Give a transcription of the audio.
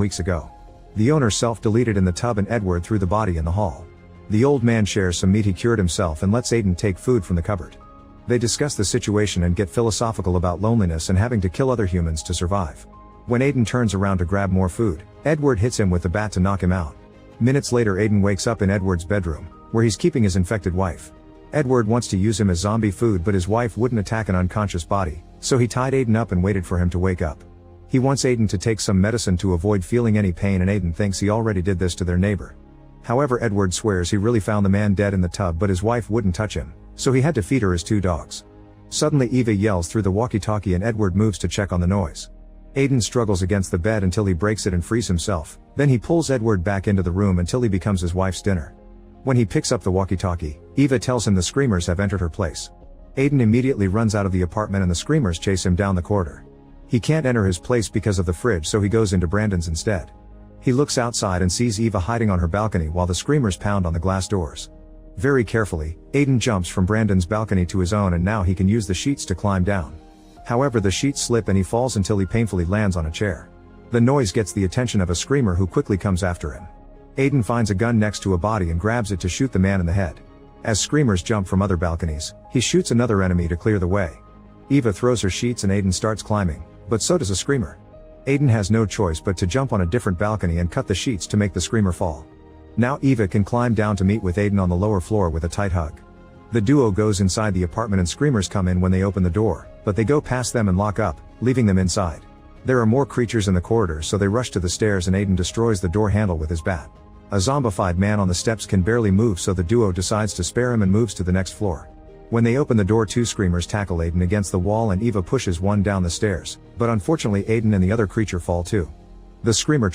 weeks ago. The owner self-deleted in the tub and Edward threw the body in the hall. The old man shares some meat he cured himself and lets Aiden take food from the cupboard. They discuss the situation and get philosophical about loneliness and having to kill other humans to survive. When Aiden turns around to grab more food, Edward hits him with the bat to knock him out. Minutes later, Aiden wakes up in Edward's bedroom, where he's keeping his infected wife. Edward wants to use him as zombie food, but his wife wouldn't attack an unconscious body, so he tied Aiden up and waited for him to wake up. He wants Aiden to take some medicine to avoid feeling any pain, and Aiden thinks he already did this to their neighbor. However, Edward swears he really found the man dead in the tub, but his wife wouldn't touch him, so he had to feed her his 2 dogs. Suddenly Eva yells through the walkie-talkie and Edward moves to check on the noise. Aiden struggles against the bed until he breaks it and frees himself, then he pulls Edward back into the room until he becomes his wife's dinner. When he picks up the walkie-talkie, Eva tells him the screamers have entered her place. Aiden immediately runs out of the apartment and the screamers chase him down the corridor. He can't enter his place because of the fridge, so he goes into Brandon's instead. He looks outside and sees Eva hiding on her balcony while the screamers pound on the glass doors. Very carefully, Aiden jumps from Brandon's balcony to his own, and now he can use the sheets to climb down. However, the sheets slip and he falls until he painfully lands on a chair. The noise gets the attention of a screamer who quickly comes after him. Aiden finds a gun next to a body and grabs it to shoot the man in the head. As screamers jump from other balconies, he shoots another enemy to clear the way. Eva throws her sheets and Aiden starts climbing, but so does a screamer. Aiden has no choice but to jump on a different balcony and cut the sheets to make the screamer fall. Now Eva can climb down to meet with Aiden on the lower floor with a tight hug. The duo goes inside the apartment and screamers come in when they open the door, but they go past them and lock up, leaving them inside. There are more creatures in the corridor, so they rush to the stairs and Aiden destroys the door handle with his bat. A zombified man on the steps can barely move, so the duo decides to spare him and moves to the next floor. When they open the door, 2 screamers tackle Aiden against the wall and Eva pushes one down the stairs, but unfortunately Aiden and the other creature fall too. The screamer